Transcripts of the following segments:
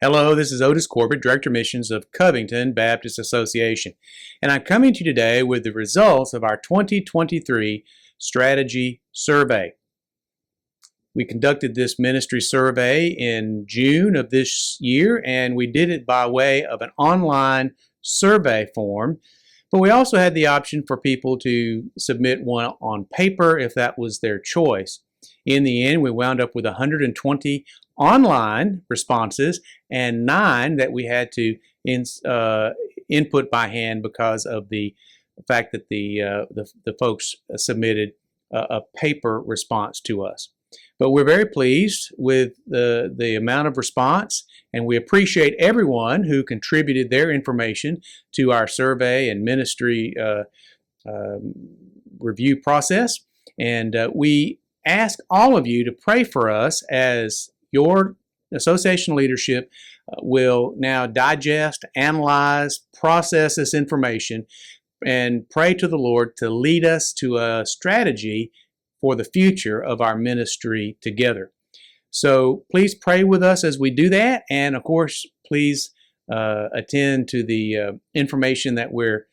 Hello, this is Otis Corbett, Director of Missions of Covington Baptist Association, and I'm coming to you today with the results of our 2023 Strategy Survey. We conducted this ministry survey in June of this year, and we did it by way of an online survey form, but we also had the option for people to submit one on paper if that was their choice. In the end, we wound up with 120 online responses and 9 that we had to input by hand because of the fact that the folks submitted a paper response to us. But we're very pleased with the amount of response, and we appreciate everyone who contributed their information to our survey and ministry review process. And we ask all of you to pray for us as your association leadership will now digest, analyze, process this information, and pray to the Lord to lead us to a strategy for the future of our ministry together. So please pray with us as we do that, and of course, please attend to the information that we're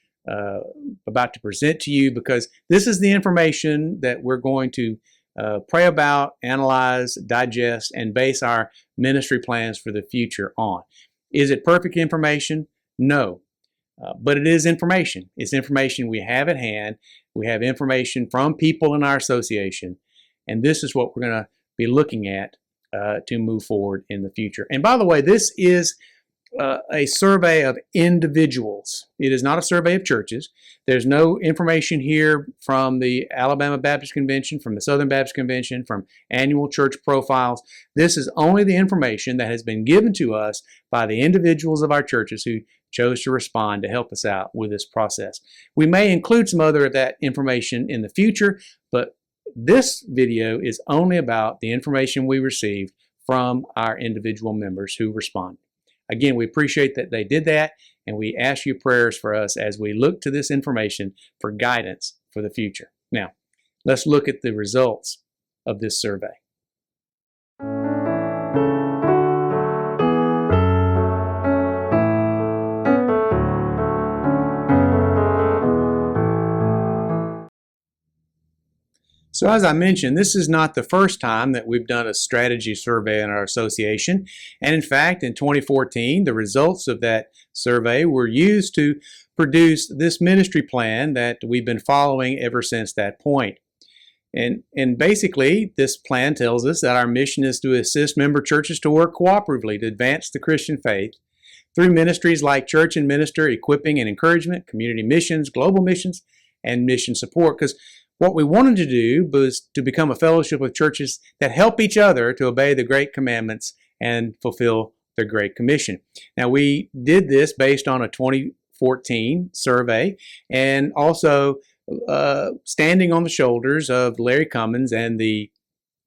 about to present to you, because this is the information that we're going to pray about, analyze, digest, and base our ministry plans for the future on. Is it perfect information? No. But it is information. It's information we have at hand. We have information from people in our association, and this is what we're going to be looking at to move forward in the future. And by the way, this is a survey of individuals. It is not a survey of churches. There's no information here from the Alabama Baptist Convention, from the Southern Baptist Convention, from annual church profiles. This is only the information that has been given to us by the individuals of our churches who chose to respond to help us out with this process. We may include some other of that information in the future, but this video is only about the information we received from our individual members who responded. Again, we appreciate that they did that, and we ask your prayers for us as we look to this information for guidance for the future. Now, let's look at the results of this survey. So as I mentioned, this is not the first time that we've done a strategy survey in our association. And in fact, in 2014, the results of that survey were used to produce this ministry plan that we've been following ever since that point. And basically, this plan tells us that our mission is to assist member churches to work cooperatively to advance the Christian faith through ministries like Church and Minister, Equipping and Encouragement, Community Missions, Global Missions, and Mission Support. Because what we wanted to do was to become a fellowship of churches that help each other to obey the Great Commandments and fulfill the Great Commission. Now, we did this based on a 2014 survey and also standing on the shoulders of Larry Cummins and the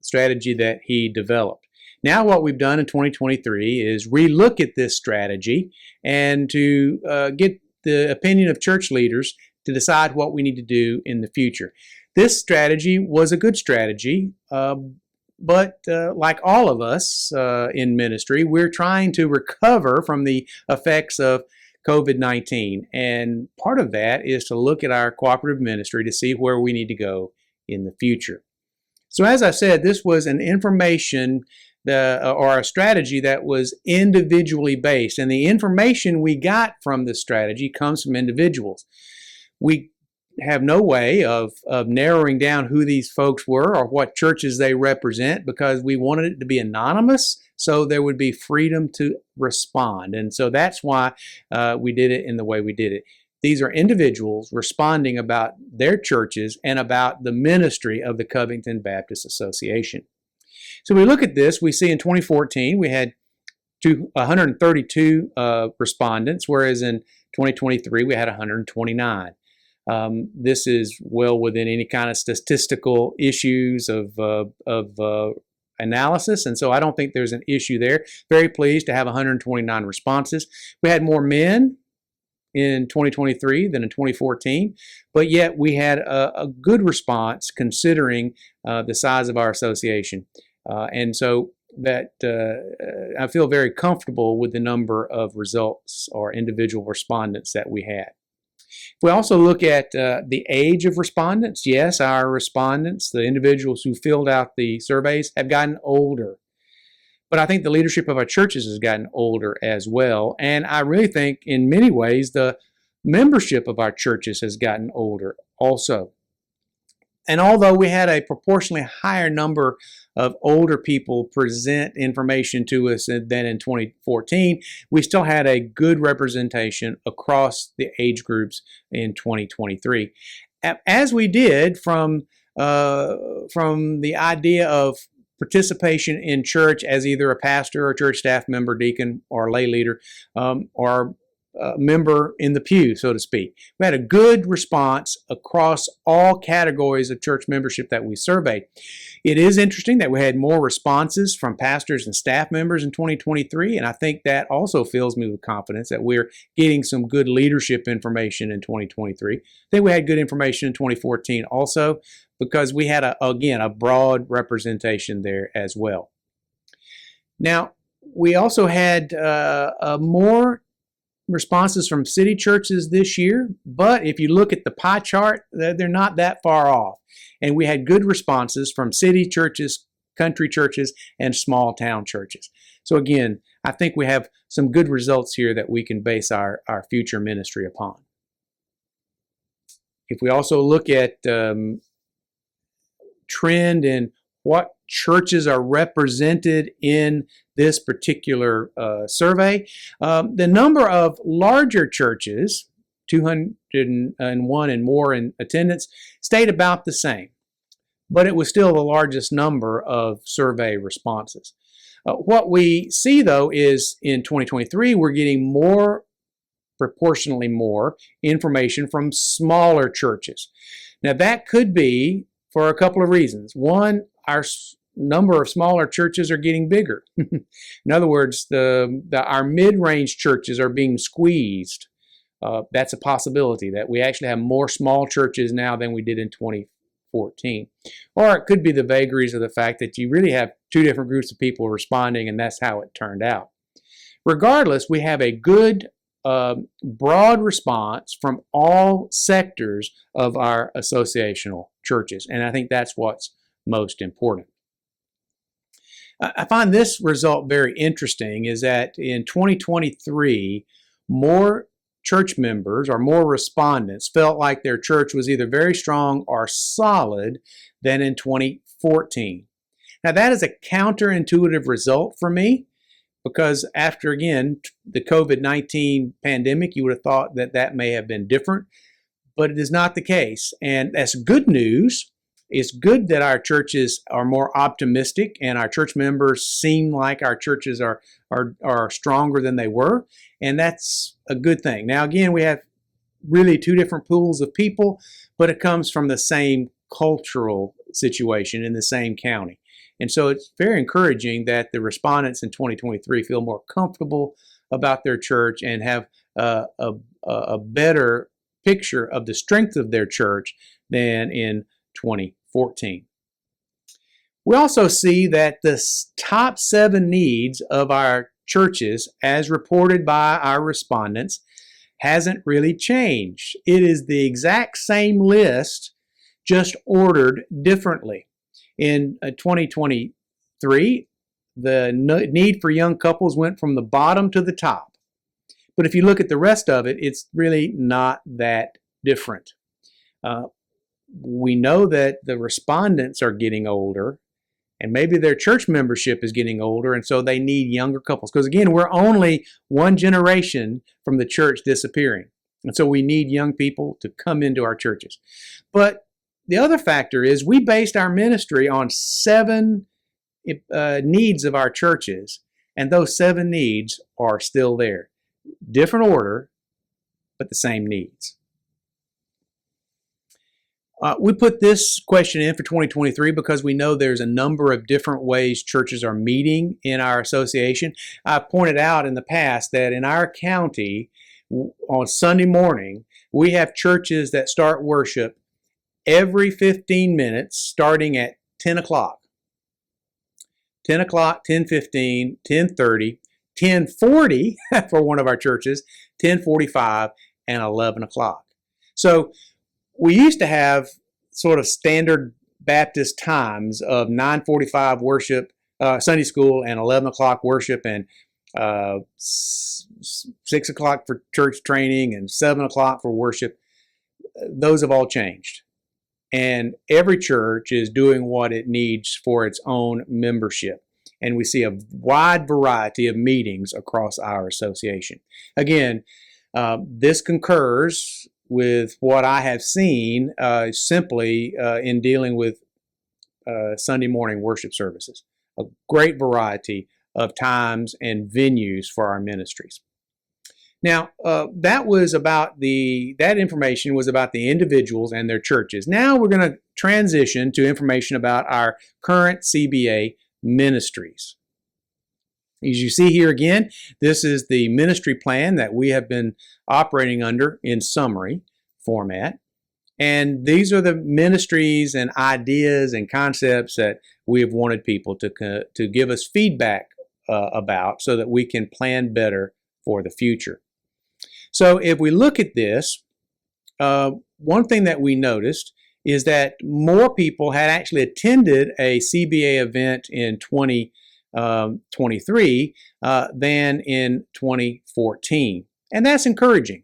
strategy that he developed. Now, what we've done in 2023 is relook at this strategy and to get the opinion of church leaders to decide what we need to do in the future. This strategy was a good strategy, but like all of us in ministry, we're trying to recover from the effects of COVID-19. And part of that is to look at our cooperative ministry to see where we need to go in the future. So as I said, this was an information or a strategy that was individually based. And the information we got from this strategy comes from individuals. We have no way of narrowing down who these folks were or what churches they represent, because we wanted it to be anonymous so there would be freedom to respond. And so that's why we did it in the way we did it. These are individuals responding about their churches and about the ministry of the Covington Baptist Association. So we look at this, we see in 2014 we had 132 respondents, whereas in 2023 we had 129. This is well within any kind of statistical issues of analysis, and so I don't think there's an issue there. Very pleased to have 129 responses. We had more men in 2023 than in 2014, but yet we had a good response considering the size of our association. And so I feel very comfortable with the number of results or individual respondents that we had. If we also look at the age of respondents, yes, our respondents, the individuals who filled out the surveys, have gotten older. But I think the leadership of our churches has gotten older as well. And I really think in many ways the membership of our churches has gotten older also. And although we had a proportionally higher number of older people present information to us than in 2014, we still had a good representation across the age groups in 2023. As we did from the idea of participation in church as either a pastor or church staff member, deacon, or lay leader, or member in the pew, so to speak. We had a good response across all categories of church membership that we surveyed. It is interesting that we had more responses from pastors and staff members in 2023, and I think that also fills me with confidence that we're getting some good leadership information in 2023. I think we had good information in 2014 also, because we had, a broad representation there as well. Now, we also had more responses from city churches this year, but if you look at the pie chart, they're not that far off. And we had good responses from city churches, country churches, and small town churches. So again, I think we have some good results here that we can base our future ministry upon. If we also look at trend in what churches are represented in this particular survey, the number of larger churches, 201 and more in attendance, stayed about the same, but it was still the largest number of survey responses. What we see, though, is in 2023, we're getting proportionally more information from smaller churches. Now, that could be for a couple of reasons. One, our number of smaller churches are getting bigger. In other words, our mid-range churches are being squeezed. That's a possibility, that we actually have more small churches now than we did in 2014. Or it could be the vagaries of the fact that you really have two different groups of people responding, and that's how it turned out. Regardless, we have a good broad response from all sectors of our associational churches, and I think that's what's most important. I find this result very interesting, is that in 2023, more church members or more respondents felt like their church was either very strong or solid than in 2014. Now, that is a counterintuitive result for me, because after, again, the COVID-19 pandemic, you would have thought that that may have been different, but it is not the case. And that's good news. It's good that our churches are more optimistic and our church members seem like our churches are stronger than they were, and that's a good thing. Now, again, we have really two different pools of people, but it comes from the same cultural situation in the same county. And so it's very encouraging that the respondents in 2023 feel more comfortable about their church and have a better picture of the strength of their church than in 2014. We also see that the top 7 needs of our churches, as reported by our respondents, hasn't really changed. It is the exact same list, just ordered differently. In 2023, the need for young couples went from the bottom to the top. But if you look at the rest of it, it's really not that different. We know that the respondents are getting older, and maybe their church membership is getting older, and so they need younger couples. Because again, we're only one generation from the church disappearing. And so we need young people to come into our churches. But the other factor is we based our ministry on 7 needs of our churches, and those 7 needs are still there. Different order, but the same needs. We put this question in for 2023 because we know there's a number of different ways churches are meeting in our association. I pointed out in the past that in our county, on Sunday morning, we have churches that start worship every 15 minutes starting at 10 o'clock. 10 o'clock, 10:15, 10:30, 10:40 for one of our churches, 10:45, and 11 o'clock. So we used to have sort of standard Baptist times of 9:45 worship, Sunday school, and 11 o'clock worship, and 6 o'clock for church training, and 7 o'clock for worship. Those have all changed. And every church is doing what it needs for its own membership. And we see a wide variety of meetings across our association. Again, this concurs with what I have seen simply in dealing with Sunday morning worship services. A great variety of times and venues for our ministries. Now, that information was about the individuals and their churches. Now we're going to transition to information about our current CBA ministries. As you see here again, this is the ministry plan that we have been operating under in summary format. And these are the ministries and ideas and concepts that we have wanted people to give us feedback about so that we can plan better for the future. So if we look at this, one thing that we noticed is that more people had actually attended a CBA event in 2023 than in 2014. And that's encouraging.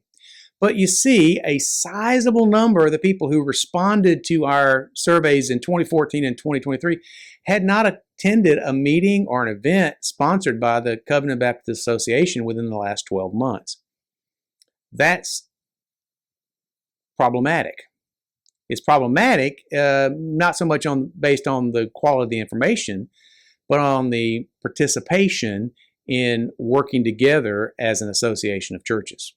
But you see, a sizable number of the people who responded to our surveys in 2014 and 2023 had not attended a meeting or an event sponsored by the Covington Baptist Association within the last 12 months. That's problematic. It's problematic not so much based on the quality of the information, but on the participation in working together as an association of churches.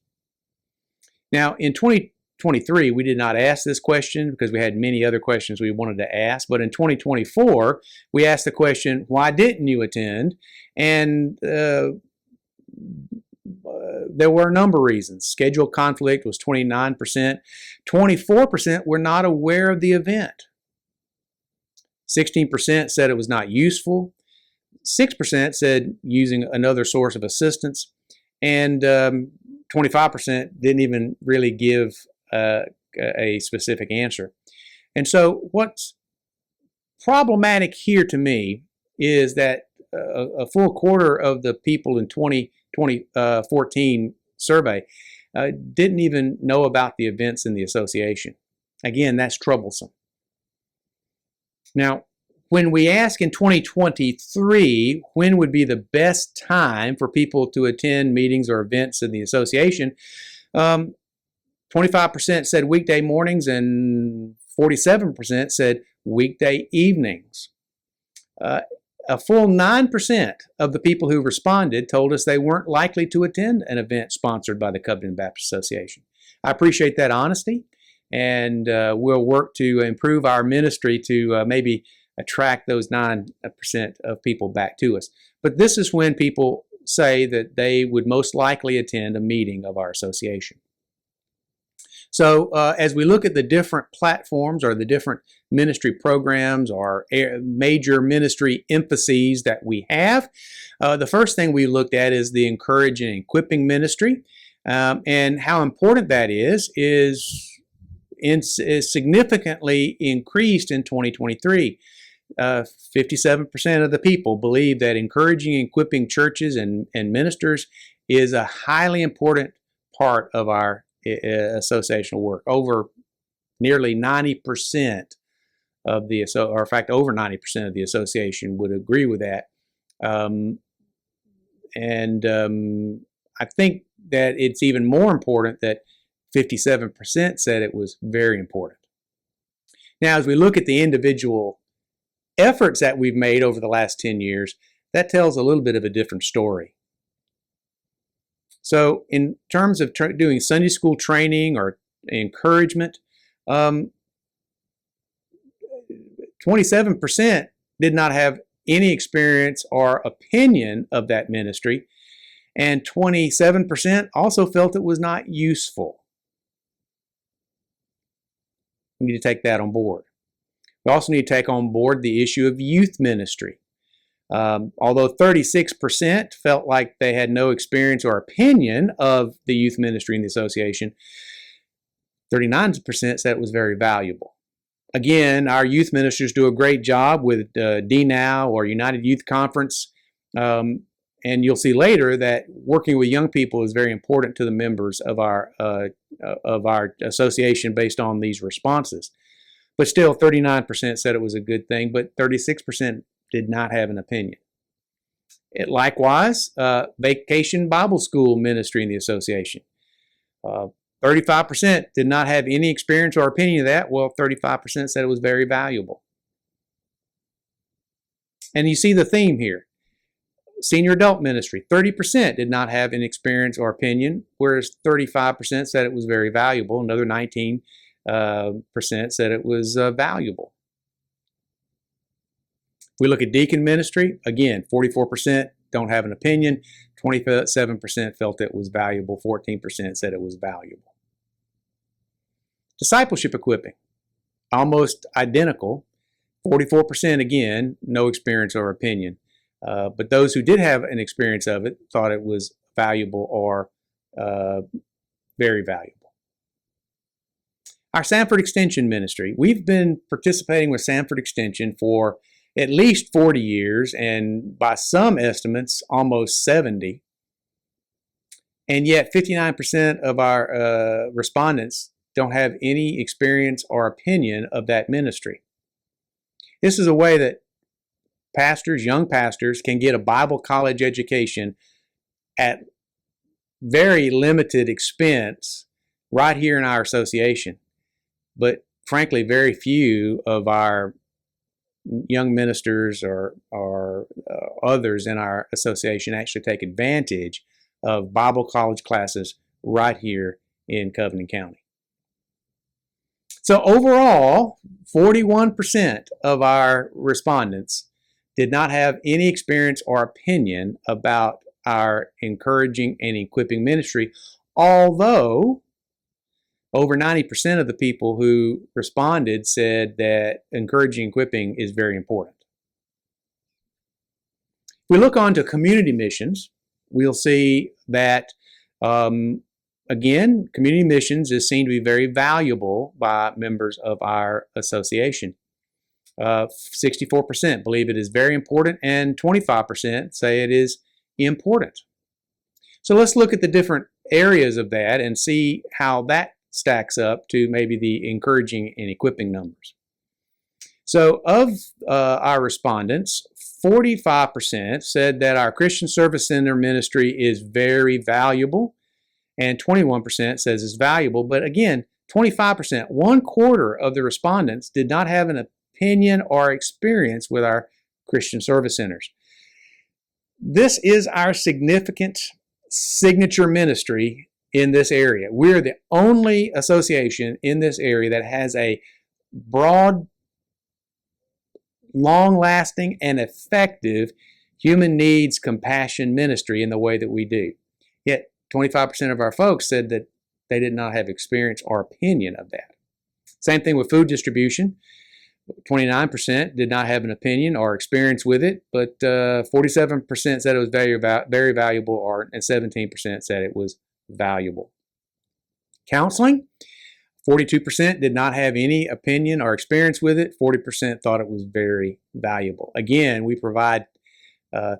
Now, in 2023, we did not ask this question because we had many other questions we wanted to ask. But in 2024, we asked the question, why didn't you attend? And there were a number of reasons. Schedule conflict was 29%. 24% were not aware of the event. 16% said it was not useful. 6% said using another source of assistance. And 25% didn't even really give a specific answer. And so what's problematic here to me is that a full quarter of the people in 2014 survey didn't even know about the events in the association. Again, that's troublesome. Now, when we ask in 2023 when would be the best time for people to attend meetings or events in the association, 25% said weekday mornings and 47% said weekday evenings. A full 9% of the people who responded told us they weren't likely to attend an event sponsored by the Covington Baptist Association. I appreciate that honesty, and we'll work to improve our ministry to maybe attract those 9% of people back to us. But this is when people say that they would most likely attend a meeting of our association. So as we look at the different platforms or the different ministry programs or major ministry emphases that we have, the first thing we looked at is the encouraging and equipping ministry. And how important that is significantly increased in 2023. 57% of the people believe that encouraging and equipping churches and ministers is a highly important part of our associational work. Over nearly 90% of the, or in fact over 90% of the association would agree with that. I think that it's even more important that 57% said it was very important. Now, as we look at the individual efforts that we've made over the last 10 years, that tells a little bit of a different story. So in terms of doing Sunday school training or encouragement, 27% did not have any experience or opinion of that ministry, and 27% also felt it was not useful. We need to take that on board. We also need to take on board the issue of youth ministry. Although 36% felt like they had no experience or opinion of the youth ministry in the association, 39% said it was very valuable. Again, our youth ministers do a great job with DNOW or United Youth Conference. And you'll see later that working with young people is very important to the members of our association based on these responses. But still, 39% said it was a good thing, but 36% did not have an opinion. Likewise, Vacation Bible School ministry in the association. 35% did not have any experience or opinion of that. Well, 35% said it was very valuable. And you see the theme here. Senior adult ministry, 30% did not have an experience or opinion, whereas 35% said it was very valuable. Another 19% said it was valuable. We look at deacon ministry, again, 44% don't have an opinion, 27% felt it was valuable, 14% said it was valuable. Discipleship equipping, almost identical, 44% again, no experience or opinion. But those who did have an experience of it thought it was valuable or very valuable. Our Sanford Extension Ministry. We've been participating with Sanford Extension for at least 40 years, and by some estimates, almost 70. And yet 59% of our respondents don't have any experience or opinion of that ministry. This is a way that pastors, young pastors, can get a Bible college education at very limited expense right here in our association. But frankly, very few of our young ministers or others in our association actually take advantage of Bible college classes right here in Covington County. So overall, 41% of our respondents did not have any experience or opinion about our encouraging and equipping ministry, although over 90% of the people who responded said that encouraging and equipping is very important. If we look on to community missions, we'll see that, again, community missions is seen to be very valuable by members of our association. 64% believe it is very important, and 25% say it is important. So let's look at the different areas of that and see how that stacks up to maybe the encouraging and equipping numbers. So of our respondents, 45% said that our Christian Service Center ministry is very valuable, and 21% says it's valuable. But again, 25%, 1/4 of the respondents did not have an opinion or experience with our Christian Service Centers. This is our significant signature ministry in this area. We're the only association in this area that has a broad, long-lasting, and effective human needs compassion ministry in the way that we do. Yet 25% of our folks said that they did not have experience or opinion of that. Same thing with food distribution. 29% did not have an opinion or experience with it, but 47% said it was very valuable, and 17% said it was valuable. Counseling, 42% did not have any opinion or experience with it. 40% thought it was very valuable. Again, we provide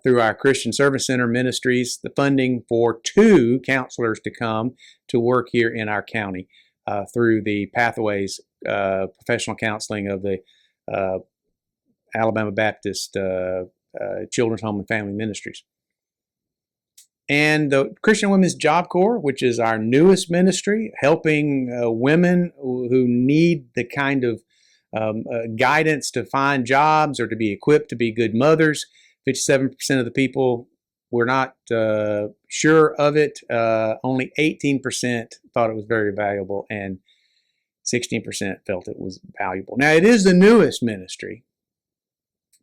through our Christian Service Center ministries the funding for 2 counselors to come to work here in our county through the Pathways professional counseling of the Alabama Baptist Children's Home and Family Ministries. And the Christian Women's Job Corps, which is our newest ministry, helping women who need the kind of guidance to find jobs or to be equipped to be good mothers. 57% of the people were not sure of it. Only 18% thought it was very valuable, and 16% felt it was valuable. Now, it is the newest ministry,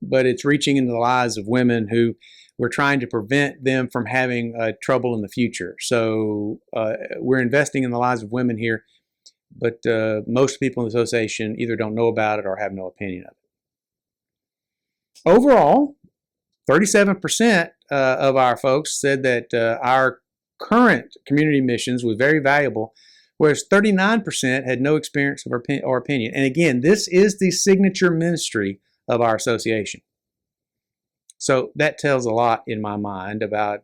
but it's reaching into the lives of women who we're trying to prevent them from having trouble in the future. So we're investing in the lives of women here, but most people in the association either don't know about it or have no opinion of it. Overall, 37% of our folks said that our current community missions was very valuable, whereas 39% had no experience or opinion. And again, this is the signature ministry of our association. So that tells a lot in my mind about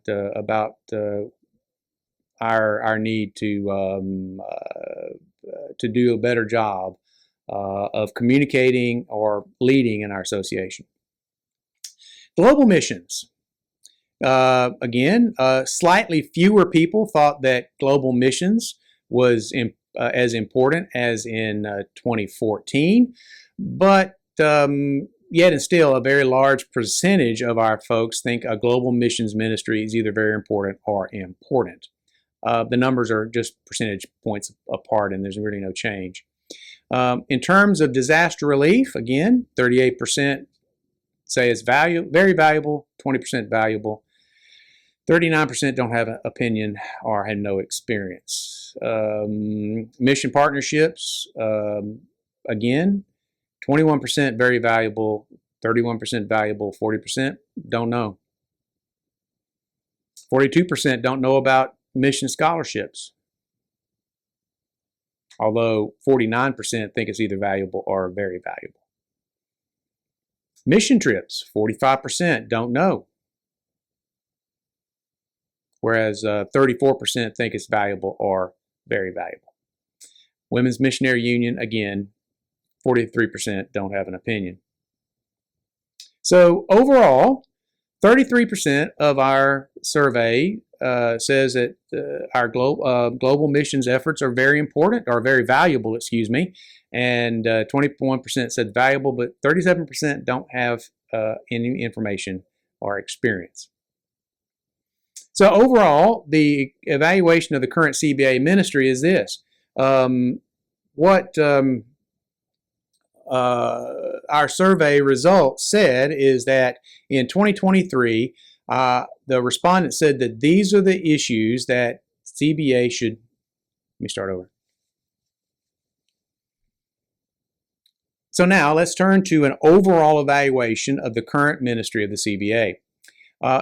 our need to do a better job of communicating or leading in our association. Global missions. Again, slightly fewer people thought that global missions was as important as in 2014, but yet and still a very large percentage of our folks think a global missions ministry is either very important or important. The numbers are just percentage points apart, and there's really no change. In terms of disaster relief, again, 38% say it's very valuable, 20% valuable. 39% don't have an opinion or had no experience. Mission partnerships, again, 21% very valuable, 31% valuable, 40% don't know. 42% don't know about mission scholarships, although 49% think it's either valuable or very valuable. Mission trips, 45% don't know, whereas 34% think it's valuable or very valuable. Women's Missionary Union, again, 43% don't have an opinion. So overall, 33% of our survey says that our global missions efforts are very important, or very valuable, excuse me, and 21% said valuable, but 37% don't have any information or experience. So overall, the evaluation of the current CBA ministry is this. What our survey results said is that in 2023, the respondents said that these are the issues that CBA should, let me start over. So now let's turn to an overall evaluation of the current ministry of the CBA.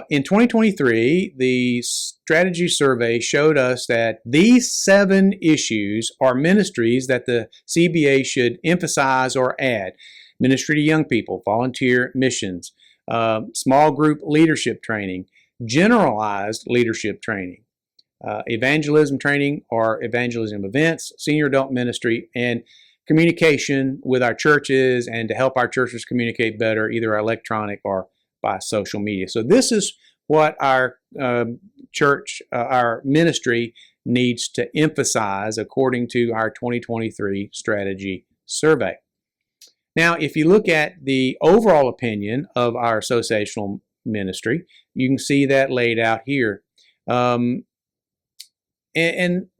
In 2023, the strategy survey showed us that these 7 issues are ministries that the CBA should emphasize or add. Ministry to young people, volunteer missions, small group leadership training, generalized leadership training, evangelism training or evangelism events, senior adult ministry, and communication with our churches and to help our churches communicate better, either electronic or by social media. So this is what our church, our ministry needs to emphasize according to our 2023 strategy survey. Now, if you look at the overall opinion of our associational ministry, you can see that laid out here. And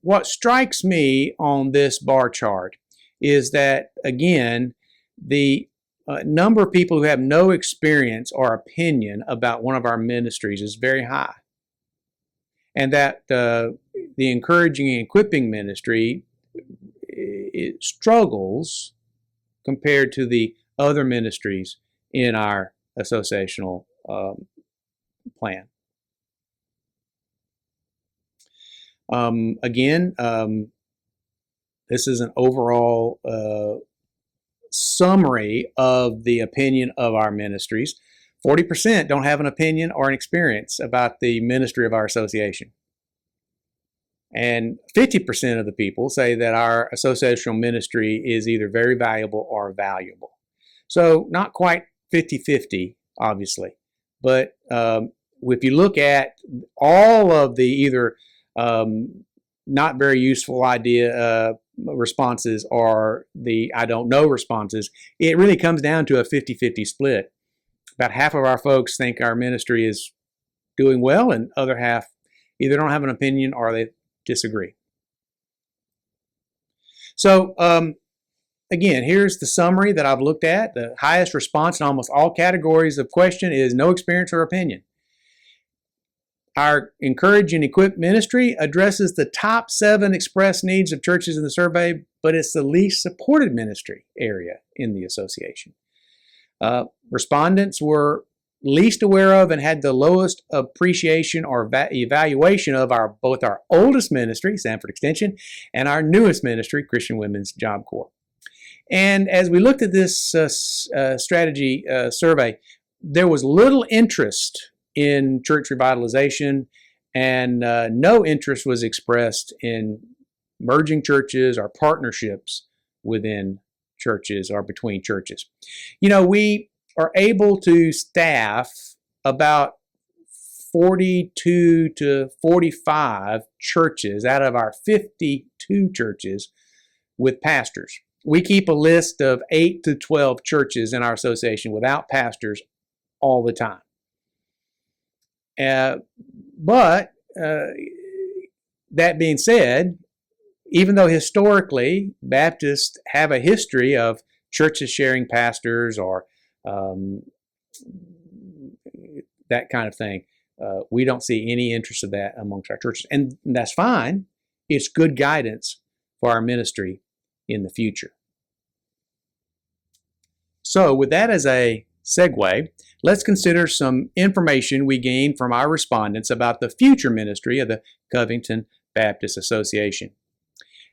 what strikes me on this bar chart is that, again, the number of people who have no experience or opinion about one of our ministries is very high. And that the encouraging and equipping ministry, it struggles compared to the other ministries in our associational plan. Again, this is an overall summary of the opinion of our ministries. 40% don't have an opinion or an experience about the ministry of our association. And 50% of the people say that our associational ministry is either very valuable or valuable. So not quite 50-50, obviously. But if you look at all of the either not very useful idea responses or the I don't know responses, it really comes down to a 50-50 split. About half of our folks think our ministry is doing well, and other half either don't have an opinion or they disagree. So again, here's the summary that I've looked at. The highest response in almost all categories of question is no experience or opinion. Our Encourage and Equip ministry addresses the top 7 expressed needs of churches in the survey, but it's the least supported ministry area in the association. Respondents were least aware of and had the lowest appreciation or evaluation of both our oldest ministry, Sanford Extension, and our newest ministry, Christian Women's Job Corps. And as we looked at this strategy survey, there was little interest in church revitalization, and no interest was expressed in merging churches or partnerships within churches or between churches. You know, we are able to staff about 42 to 45 churches out of our 52 churches with pastors. We keep a list of 8 to 12 churches in our association without pastors all the time. But that being said, even though historically Baptists have a history of churches sharing pastors or that kind of thing, we don't see any interest of that amongst our churches. And that's fine. It's good guidance for our ministry in the future. So with that as a segue, let's consider some information we gained from our respondents about the future ministry of the Covington Baptist Association.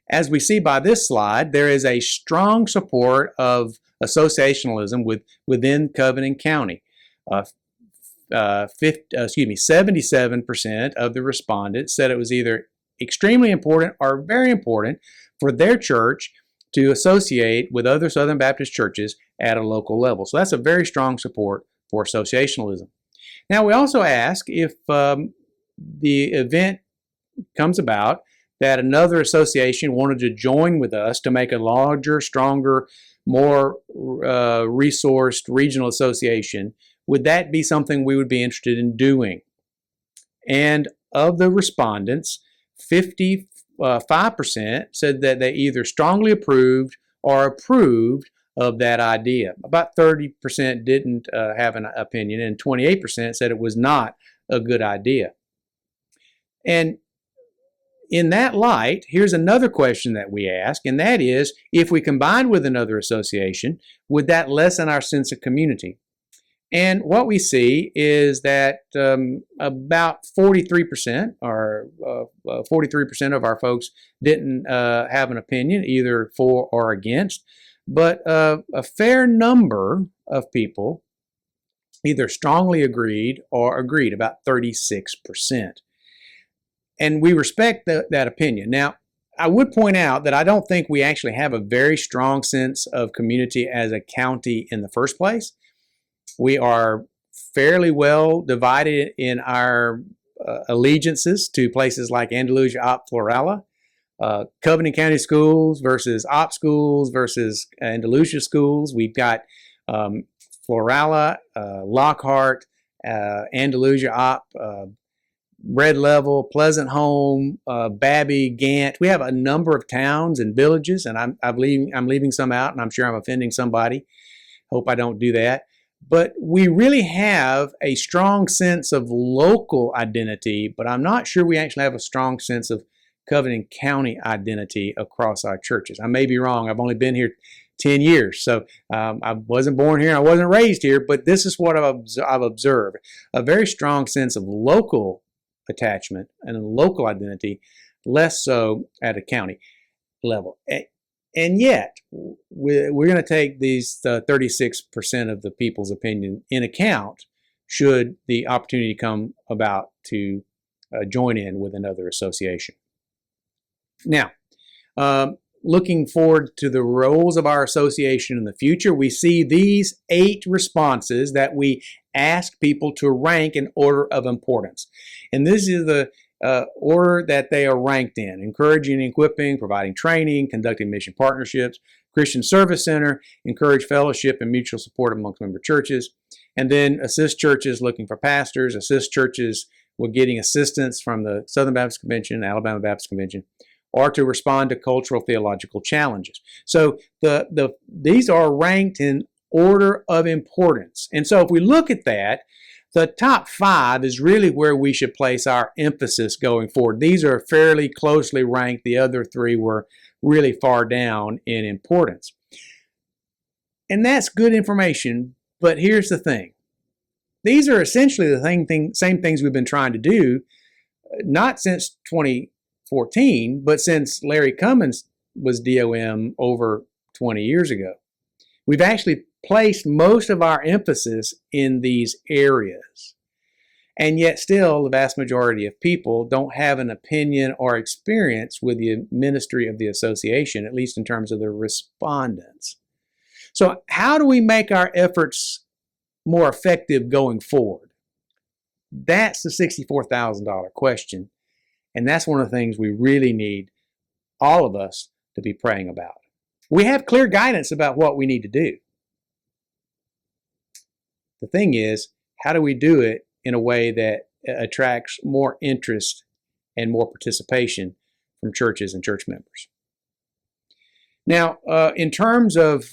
As we see by this slide, there is a strong support of associationalism within Covington County. 77% of the respondents said it was either extremely important or very important for their church to associate with other Southern Baptist churches at a local level. So that's a very strong support for associationalism. Now, we also ask if the event comes about that another association wanted to join with us to make a larger, stronger, more resourced regional association, would that be something we would be interested in doing? And of the respondents, 55% said that they either strongly approved or approved of that idea. About 30% didn't have an opinion, and 28% said it was not a good idea. And in that light, here's another question that we ask, and that is, if we combined with another association, would that lessen our sense of community? And what we see is that about 43% or 43% of our folks didn't have an opinion, either for or against, but a fair number of people either strongly agreed or agreed, about 36%. And we respect that opinion. Now, I would point out that I don't think we actually have a very strong sense of community as a county in the first place. We are fairly well divided in our allegiances to places like Andalusia, Op, Florala, Covington County schools versus Op schools versus Andalusia schools. We've got Florala, Lockhart, Andalusia, Op, Red Level, Pleasant Home, Babby, Gant. We have a number of towns and villages, and I'm leaving some out, and I'm sure I'm offending somebody. Hope I don't do that. But we really have a strong sense of local identity, but I'm not sure we actually have a strong sense of Covington County identity across our churches. I may be wrong. I've only been here 10 years, so I wasn't born here, I wasn't raised here, but this is what I've observed. A very strong sense of local attachment and a local identity, less so at a county level. And yet, we're going to take these 36% of the people's opinion in account should the opportunity come about to join in with another association. Now, looking forward to the roles of our association in the future, we see these 8 responses that we ask people to rank in order of importance. And this is the order that they are ranked in: encouraging and equipping, providing training, conducting mission partnerships, Christian Service Center, encourage fellowship and mutual support amongst member churches, and then assist churches looking for pastors, assist churches with getting assistance from the Southern Baptist Convention, Alabama Baptist Convention, or to respond to cultural theological challenges. So these are ranked in order of importance. And so if we look at that, the top 5 is really where we should place our emphasis going forward. These are fairly closely ranked. The other 3 were really far down in importance. And that's good information, but here's the thing. these are essentially the same things we've been trying to do, not since 2014, but since Larry Cummins was DOM over 20 years ago. We've actually placed most of our emphasis in these areas. And yet still, the vast majority of people don't have an opinion or experience with the ministry of the association, at least in terms of the respondents. So how do we make our efforts more effective going forward? That's the $64,000 question. And that's one of the things we really need all of us to be praying about. We have clear guidance about what we need to do. The thing is, how do we do it in a way that attracts more interest and more participation from churches and church members? Now, in terms of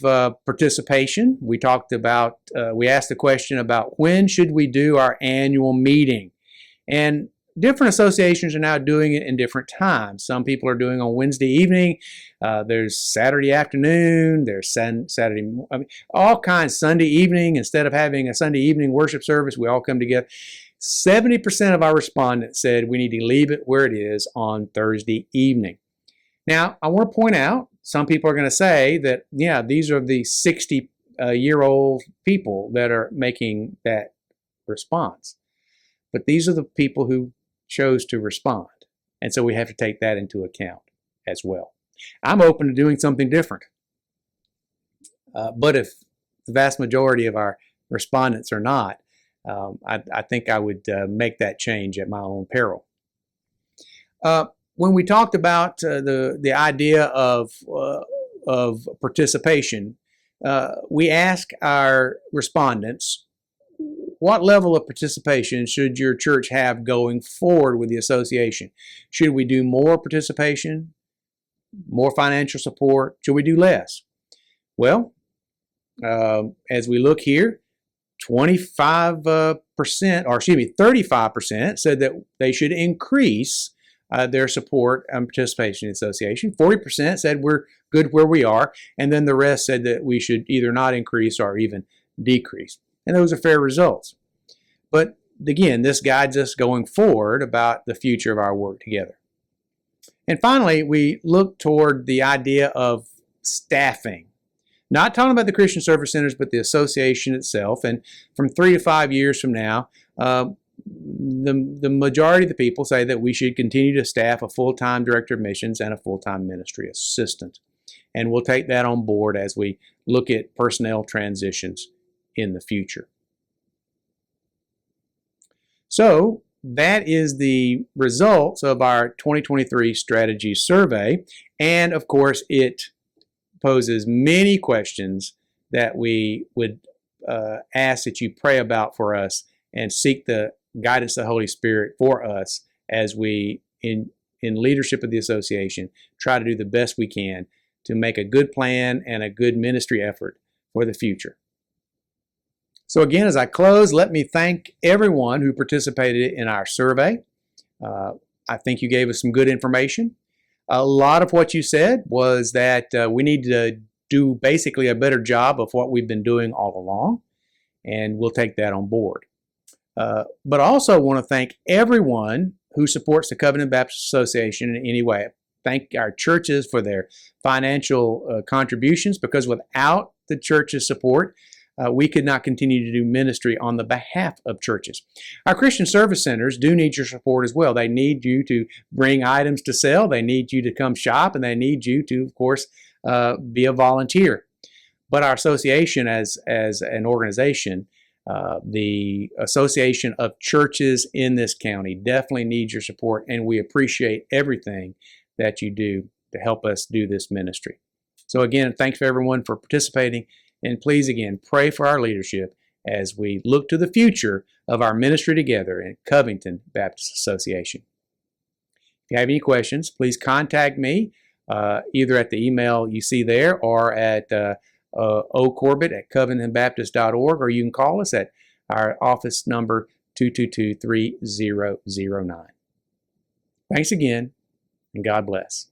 participation, we asked the question about when should we do our annual meeting? And different associations are now doing it in different times. Some people are doing it on Wednesday evening. There's Saturday afternoon. There's all kinds. Sunday evening. Instead of having a Sunday evening worship service, we all come together. 70% of our respondents said we need to leave it where it is on Thursday evening. Now, I want to point out, some people are going to say that, yeah, these are the 60-year-old people that are making that response. But these are the people who chose to respond. And so we have to take that into account as well. I'm open to doing something different. But if the vast majority of our respondents are not, I think I would make that change at my own peril. When we talked about the idea of participation, we ask our respondents, what level of participation should your church have going forward with the association? Should we do more participation, more financial support? Should we do less? Well, as we look here, 35% said that they should increase their support and participation in the association. 40% said we're good where we are, and then the rest said that we should either not increase or even decrease. And those are fair results. But again, this guides us going forward about the future of our work together. And finally, we look toward the idea of staffing. Not talking about the Christian Service Centers, but the association itself. And from 3 to 5 years from now, the majority of the people say that we should continue to staff a full-time director of missions and a full-time ministry assistant. And we'll take that on board as we look at personnel transitions in the future. So that is the results of our 2023 strategy survey. And of course, it poses many questions that we would ask that you pray about for us and seek the guidance of the Holy Spirit for us as we, in leadership of the association, try to do the best we can to make a good plan and a good ministry effort for the future. So again, as I close, let me thank everyone who participated in our survey. I think you gave us some good information. A lot of what you said was that we need to do basically a better job of what we've been doing all along, and we'll take that on board. But I also want to thank everyone who supports the Covington Baptist Association in any way. Thank our churches for their financial contributions, because without the church's support, we could not continue to do ministry on the behalf of churches. Our Christian Service Centers do need your support as well. They need you to bring items to sell. They need you to come shop, and they need you to, of course, be a volunteer. But our association as an organization, the Association of Churches in this county, definitely needs your support, and we appreciate everything that you do to help us do this ministry. So again, thanks for everyone for participating. And please, again, pray for our leadership as we look to the future of our ministry together in Covington Baptist Association. If you have any questions, please contact me either at the email you see there or at ocorbett@covingtonbaptist.org, or you can call us at our office number 222-3009. Thanks again, and God bless.